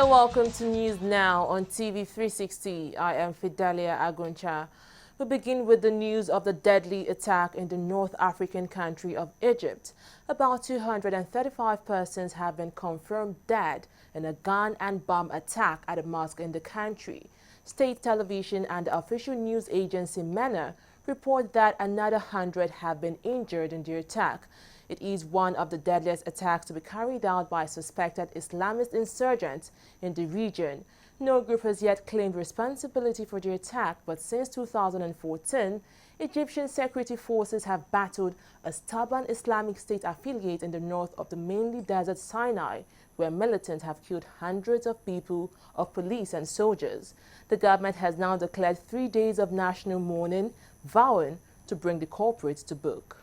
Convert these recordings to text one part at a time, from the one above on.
Hello, welcome to News Now on TV360. I am Fidelia Aguncha. We begin with the news of the deadly attack in the North African country of Egypt. About 235 persons have been confirmed dead in a gun and bomb attack at a mosque in the country. State television and the official news agency MENA report that another 100 have been injured in the attack. It is one of the deadliest attacks to be carried out by suspected Islamist insurgents in the region. No group has yet claimed responsibility for the attack, but since 2014, Egyptian security forces have battled a stubborn Islamic State affiliate in the north of the mainly desert Sinai, where militants have killed hundreds of people, of police and soldiers. The government has now declared 3 days of national mourning, vowing to bring the culprits to book.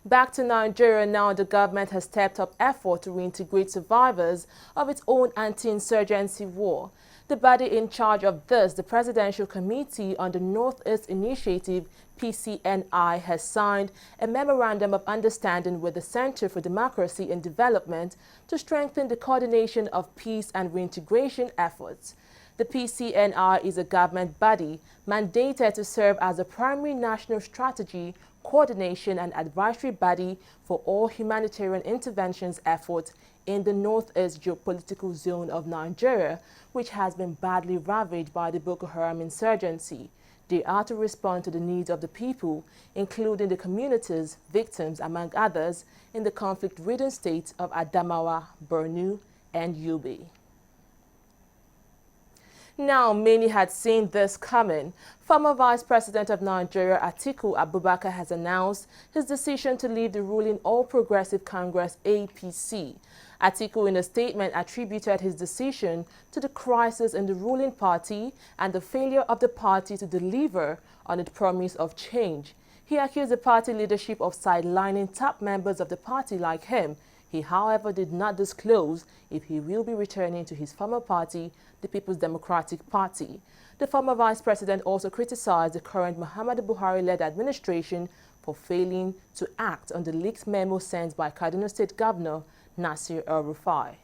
Back to Nigeria now, the government has stepped up effort to reintegrate survivors of its own anti-insurgency war. The body in charge of this, the Presidential Committee on the Northeast Initiative, PCNI, has signed a memorandum of understanding with the Center for Democracy and Development to strengthen the coordination of peace and reintegration efforts. The PCNI is a government body mandated to serve as a primary national strategy, coordination and advisory body for all humanitarian interventions efforts in the northeast geopolitical zone of Nigeria, which has been badly ravaged by the Boko Haram insurgency. They are to respond to the needs of the people, including the communities, victims, among others, in the conflict-ridden states of Adamawa, Borno, and Yobe. Now, many had seen this coming. Former Vice President of Nigeria, Atiku Abubakar, has announced his decision to leave the ruling All Progressive Congress, APC. Atiku, in a statement, attributed his decision to the crisis in the ruling party and the failure of the party to deliver on its promise of change. He accused the party leadership of sidelining top members of the party like him. He, however, did not disclose if he will be returning to his former party, the People's Democratic Party. The former vice president also criticized the current Muhammadu Buhari-led administration for failing to act on the leaked memo sent by Kaduna State Governor Nasir El-Rufai.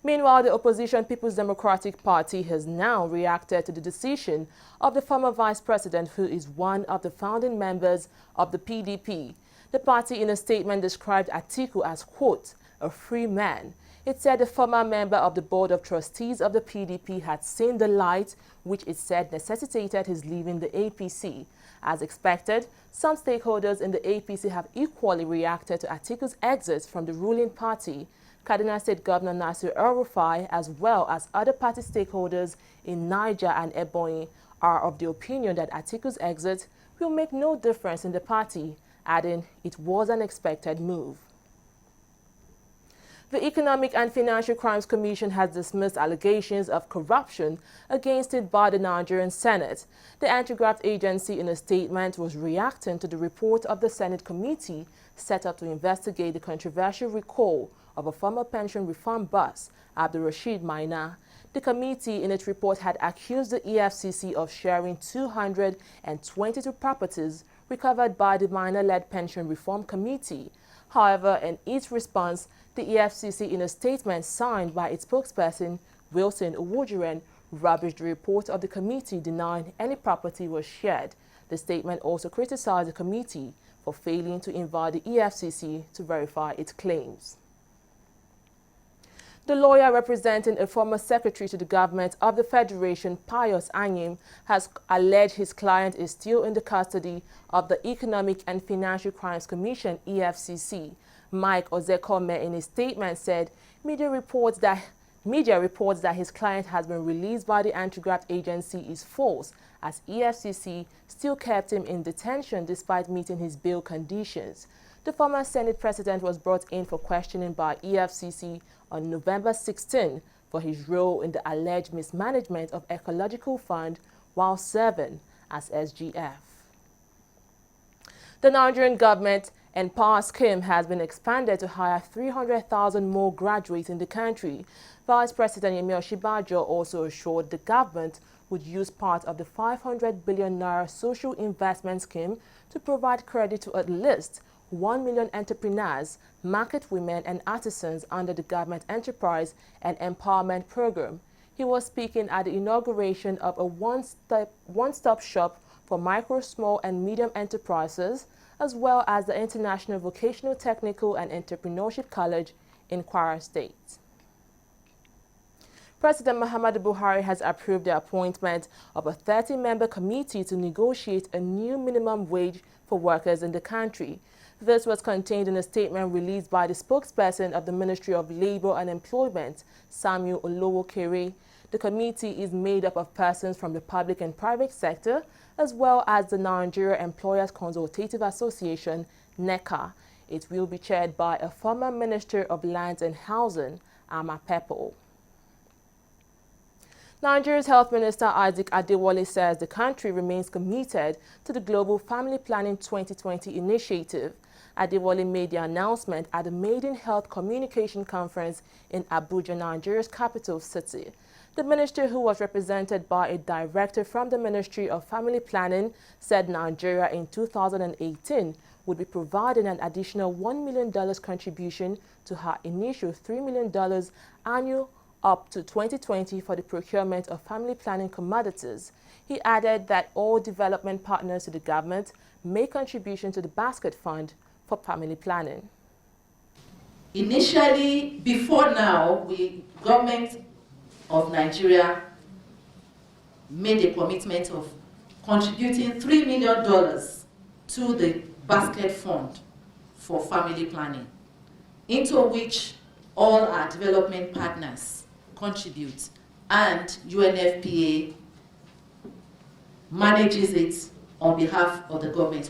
Meanwhile, the opposition People's Democratic Party has now reacted to the decision of the former vice president, who is one of the founding members of the PDP. The party, in a statement, described Atiku as, quote, a free man. It said the former member of the Board of Trustees of the PDP had seen the light, which it said necessitated his leaving the APC. As expected, some stakeholders in the APC have equally reacted to Atiku's exit from the ruling party. Kaduna State Governor Nasir El-Rufai, as well as other party stakeholders in Niger and Ebonyi, are of the opinion that Atiku's exit will make no difference in the party, adding it was an expected move. The Economic and Financial Crimes Commission has dismissed allegations of corruption against it by the Nigerian Senate. The anti-graft agency, in a statement, was reacting to the report of the Senate committee set up to investigate the controversial recall of a former pension reform boss, Abdul Rashid Maina. The committee, in its report, had accused the EFCC of sharing 222 properties recovered by the Maina-led Pension Reform Committee. However, in its response, the EFCC, in a statement signed by its spokesperson, Wilson Uwojuren, rubbished the report of the committee, denying any property was shared. The statement also criticized the committee for failing to invite the EFCC to verify its claims. The lawyer representing a former secretary to the government of the Federation, Pius Anyim, has alleged his client is still in the custody of the Economic and Financial Crimes Commission, EFCC. Mike Ozekome, in his statement, said media reports that his client has been released by the anti-graft agency is false, as EFCC still kept him in detention despite meeting his bail conditions. The former Senate president was brought in for questioning by EFCC on November 16 for his role in the alleged mismanagement of Ecological Fund while serving as SGF. The Nigerian government Empower scheme has been expanded to hire 300,000 more graduates in the country. Vice President Yemi Osinbajo also assured the government would use part of the 500 billion naira social investment scheme to provide credit to at least 1 million entrepreneurs, market women and artisans under the Government Enterprise and Empowerment Program. He was speaking at the inauguration of a one-stop shop for micro, small and medium enterprises, as well as the International Vocational Technical and Entrepreneurship College in Kwara State. President Muhammadu Buhari has approved the appointment of a 30-member committee to negotiate a new minimum wage for workers in the country. This was contained in a statement released by the spokesperson of the Ministry of Labour and Employment, Samuel Olowokere. The committee is made up of persons from the public and private sector, as well as the Nigeria Employers Consultative Association, NECA. It will be chaired by a former Minister of Lands and Housing, Ama Pepo. Nigeria's Health Minister Isaac Adewale says the country remains committed to the Global Family Planning 2020 initiative. Adewale made the announcement at the Maiden Health Communication Conference in Abuja, Nigeria's capital city. The minister, who was represented by a director from the Ministry of Family Planning, said Nigeria in 2018 would be providing an additional $1 million contribution to her initial $3 million annual up to 2020 for the procurement of family planning commodities. He added that all development partners to the government make contribution to the basket fund for family planning. Initially, before now, government of Nigeria made a commitment of contributing $3 million to the basket fund for family planning, into which all our development partners contribute, and UNFPA manages it on behalf of the government.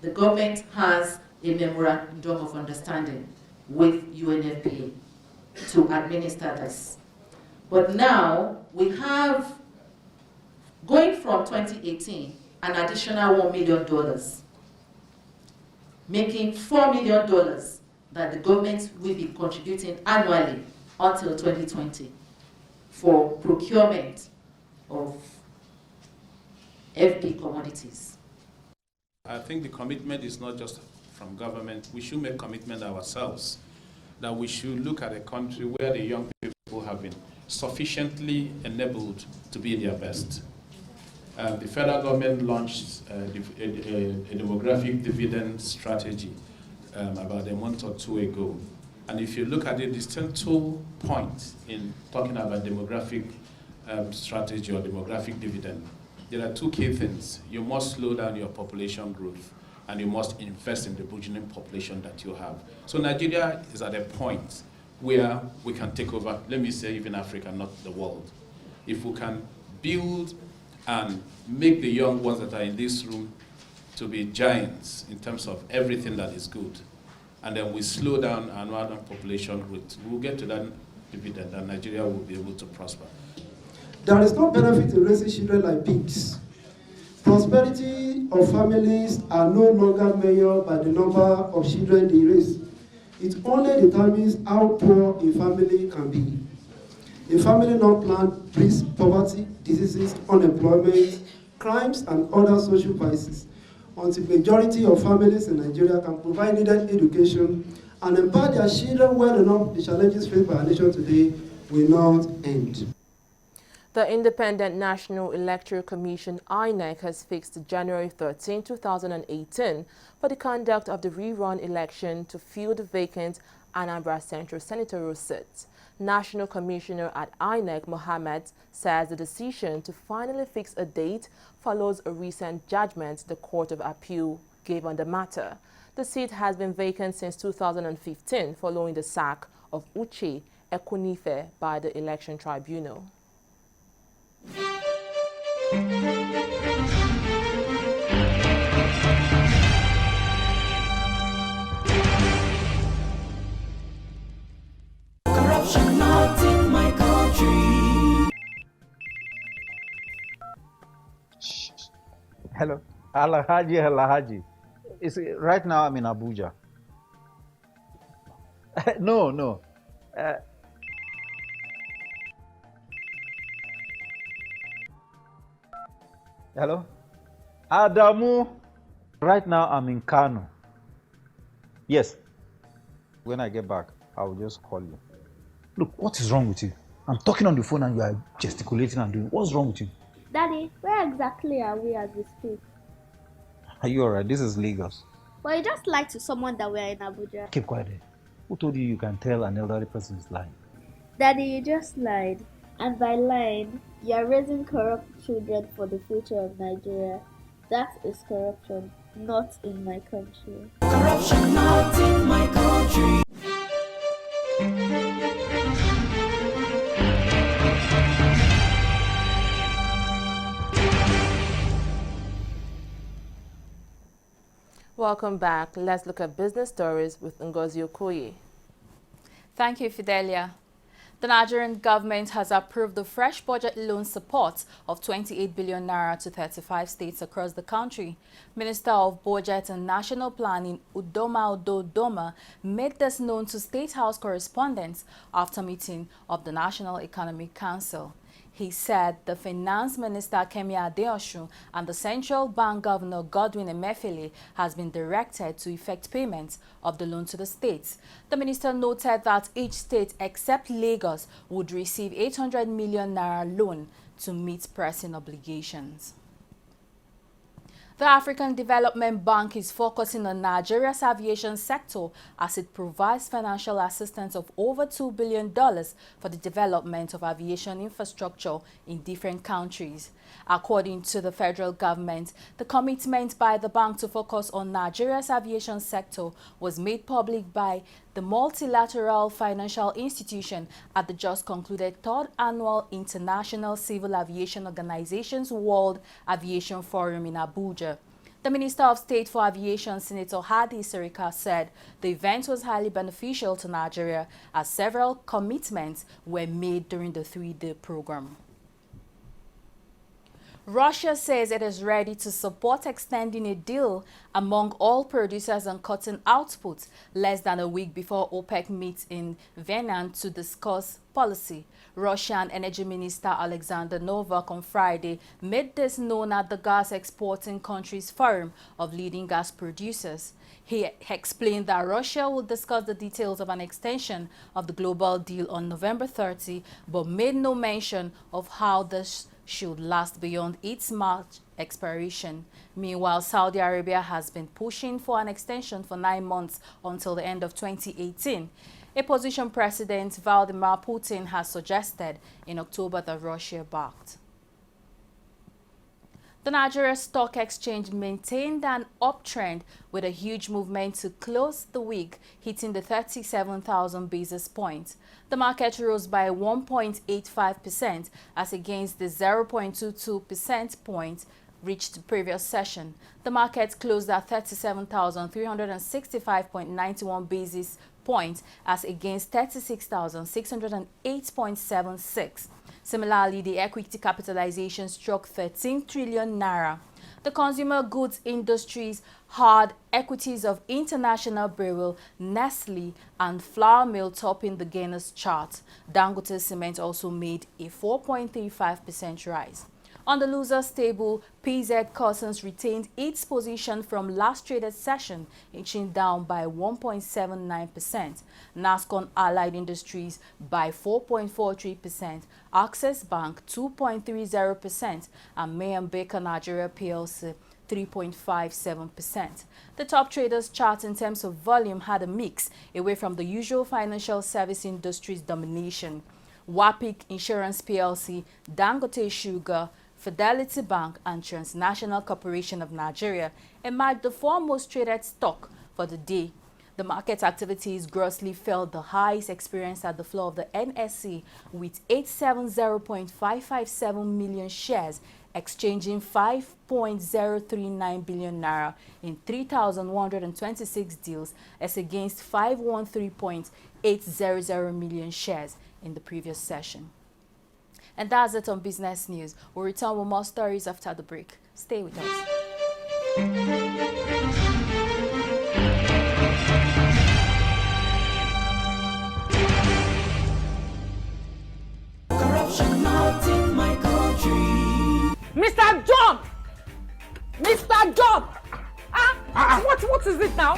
The government has a memorandum of understanding with UNFPA to administer this. But now we have, going from 2018, an additional $1 million, making $4 million that the government will be contributing annually until 2020 for procurement of FD commodities. I think the commitment is not just from government. We should make commitment ourselves that we should look at a country where the young people have been sufficiently enabled to be their best. The federal government launched a demographic dividend strategy about a month or two ago. And if you look at it, there's still 2 points in talking about demographic strategy or demographic dividend. There are 2 key things. You must slow down your population growth, and you must invest in the burgeoning population that you have. So Nigeria is at a point where we can take over, let me say even Africa, not the world. If we can build and make the young ones that are in this room to be giants in terms of everything that is good, and then we slow down our annual population growth, we'll get to that dividend and Nigeria will be able to prosper. There is no benefit in raising children like pigs. Prosperity of families are no longer measured by the number of children they raise. It only determines how poor a family can be. A family not planned breeds poverty, diseases, unemployment, crimes, and other social vices, until the majority of families in Nigeria can provide needed education and empower their children well enough, the challenges faced by our nation today will not end. The Independent National Electoral Commission, INEC, has fixed January 13, 2018 for the conduct of the rerun election to fill the vacant Anambra Central senatorial seat. National Commissioner at INEC, Mohammed, says the decision to finally fix a date follows a recent judgment the Court of Appeal gave on the matter. The seat has been vacant since 2015 following the sack of Uche Ekunife by the Election Tribunal. Corruption not in my country. Hello, Alhaji. Right now I'm in Abuja. No. Hello, Adamu. Right now I'm in Kano. Yes. When I get back, I'll just call you. Look, what is wrong with you? I'm talking on the phone and you are gesticulating and doing. What's wrong with you? Daddy, where exactly are we as we speak? Are you alright? This is Lagos. Well, you just lied to someone that we're in Abuja. Keep quiet. Who told you you can tell an elderly person is lying? Daddy, you just lied. And by lying, you are raising corrupt children for the future of Nigeria. That is corruption, not in my country. Corruption not in my country. Welcome back. Let's look at business stories with Ngozi Okoye. Thank you, Fidelia. The Nigerian government has approved the fresh budget loan support of 28 billion naira to 35 states across the country. Minister of Budget and National Planning Udoma Udodoma made this known to State House correspondents after meeting of the National Economic Council. He said the Finance Minister Kemi Adeosun and the Central Bank Governor Godwin Emefiele has been directed to effect payments of the loan to the states. The minister noted that each state except Lagos would receive 800 million naira loan to meet pressing obligations. The African Development Bank is focusing on Nigeria's aviation sector as it provides financial assistance of over $2 billion for the development of aviation infrastructure in different countries. According to the federal government, the commitment by the bank to focus on Nigeria's aviation sector was made public by the multilateral financial institution at the just concluded third annual International Civil Aviation Organization's World Aviation Forum in Abuja. The Minister of State for Aviation, Senator Hadi Sirika, said the event was highly beneficial to Nigeria as several commitments were made during the three-day program. Russia says it is ready to support extending a deal among all producers on cotton output less than a week before OPEC meets in Vienna to discuss policy. Russian Energy Minister Alexander Novak on Friday made this known at the Gas Exporting Countries Forum of leading gas producers. He explained that Russia will discuss the details of an extension of the global deal on November 30, but made no mention of how this should last beyond its March expiration. Meanwhile, Saudi Arabia has been pushing for an extension for 9 months until the end of 2018. A position President Vladimir Putin has suggested in October that Russia backed. The Nigeria Stock Exchange maintained an uptrend with a huge movement to close the week, hitting the 37,000 basis points. The market rose by 1.85% as against the 0.22% point reached the previous session. The market closed at 37,365.91 basis points as against 36,608.76. Similarly, the equity capitalization struck 13 trillion naira. The consumer goods industries had equities of International Brewery, Nestle, and Flour Mill topping the gainers chart. Dangote Cement also made a 4.35% rise. On the losers table, PZ Cussons retained its position from last traded session, inching down by 1.79%. Nascon Allied Industries by 4.43%, Access Bank 2.30%, and May & Baker Nigeria PLC 3.57%. The top traders chart in terms of volume had a mix away from the usual financial service industry's domination. Wapik Insurance PLC, Dangote Sugar, Fidelity Bank, and Transnational Corporation of Nigeria emerged the four most traded stock for the day. The market activities grossly fell the highs experienced at the floor of the NSE, with 870.557 million shares exchanging 5.039 billion naira in 3,126 deals as against 513.800 million shares in the previous session. And that's it on Business News. We'll return with more stories after the break. Stay with us. Corruption not in my country. Mr. John! Mr. John! What is it now?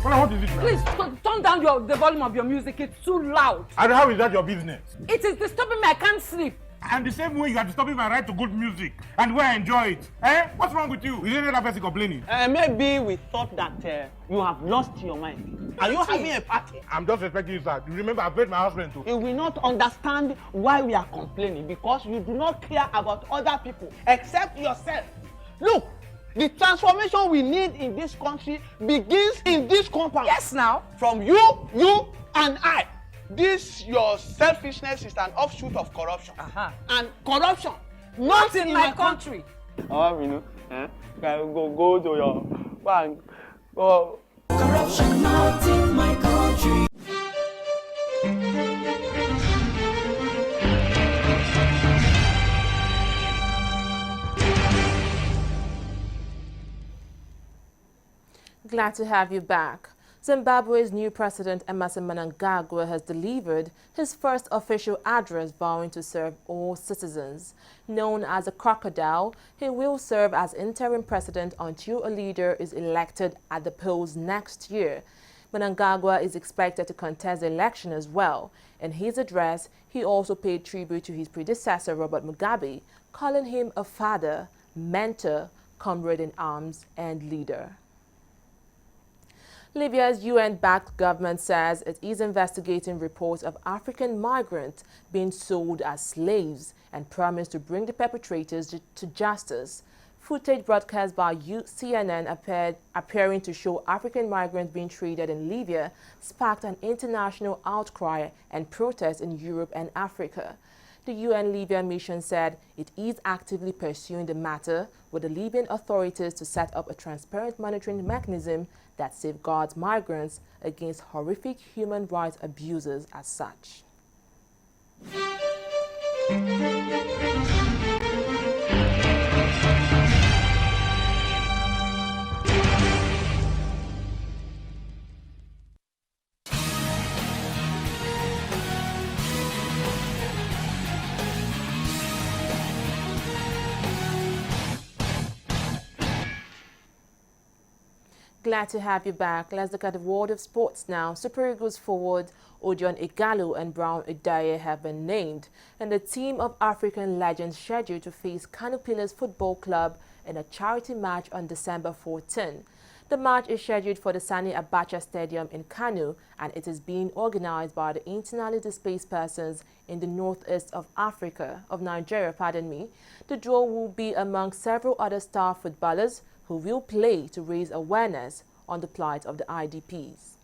What is it now? Please turn down the volume of your music. It's too loud. And how is that your business? It is disturbing me. I can't sleep. And the same way you are disturbing my right to good music and where I enjoy it. Eh? What's wrong with you? Is there another person complaining? Maybe we thought that you have lost your mind. Are you having a party? I'm just respecting you, sir. Remember, I paid my house rent too. You will not understand why we are complaining because you do not care about other people except yourself. Look, the transformation we need in this country begins in this compound. Yes, now. From you, and I. This your selfishness is an offshoot of corruption. And corruption not in my country. You know, go to your bank. Go. Corruption not in my country. Glad to have you back. Zimbabwe's new president, Emmerson Mnangagwa, has delivered his first official address vowing to serve all citizens. Known as a crocodile, he will serve as interim president until a leader is elected at the polls next year. Mnangagwa is expected to contest the election as well. In his address, he also paid tribute to his predecessor, Robert Mugabe, calling him a father, mentor, comrade in arms, and leader. Libya's UN-backed government says it is investigating reports of African migrants being sold as slaves and promised to bring the perpetrators to justice. Footage broadcast by CNN appearing to show African migrants being traded in Libya sparked an international outcry and protest in Europe and Africa. The UN Libya mission said it is actively pursuing the matter with the Libyan authorities to set up a transparent monitoring mechanism that safeguards migrants against horrific human rights abuses as such. Glad to have you back. Let's look at the world of sports now. Super Eagles forward Odion Igalo and Brown Idaye have been named, and the team of African legends scheduled to face Kano Pillars Football Club in a charity match on December 14. The match is scheduled for the Sani Abacha Stadium in Kano, and it is being organized by the internally displaced persons in the northeast of Nigeria. The draw will be among several other star footballers who will play to raise awareness on the plight of the IDPs.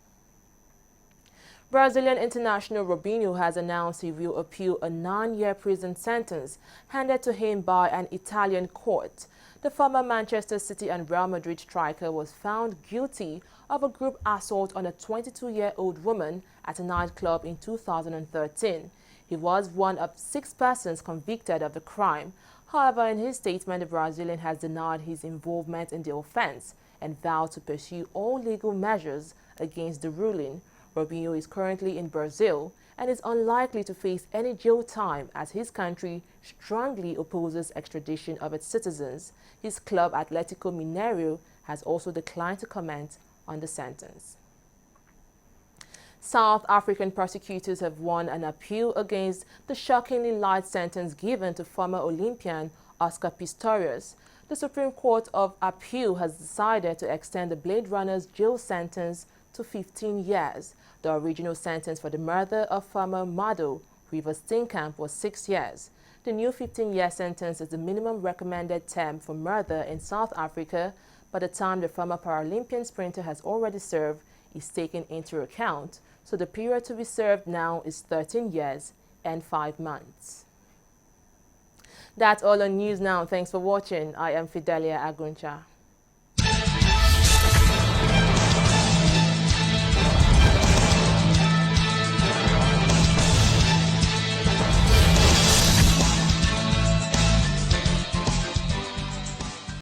Brazilian international Robinho has announced he will appeal a 9-year prison sentence handed to him by an Italian court. The former Manchester City and Real Madrid striker was found guilty of a group assault on a 22-year-old woman at a nightclub in 2013. He was one of 6 persons convicted of the crime. However, in his statement, the Brazilian has denied his involvement in the offense and vowed to pursue all legal measures against the ruling. Robinho is currently in Brazil and is unlikely to face any jail time as his country strongly opposes extradition of its citizens. His club, Atlético Mineiro, has also declined to comment on the sentence. South African prosecutors have won an appeal against the shockingly light sentence given to former Olympian Oscar Pistorius. The Supreme Court of Appeal has decided to extend the Blade Runner's jail sentence to 15 years. The original sentence for the murder of former model Reeva Steenkamp was 6 years. The new 15-year sentence is the minimum recommended term for murder in South Africa. By the time the former Paralympian sprinter has already served is taken into account, so the period to be served now is 13 years and 5 months. That's all on News Now. Thanks for watching. I am Fidelia Aguncha.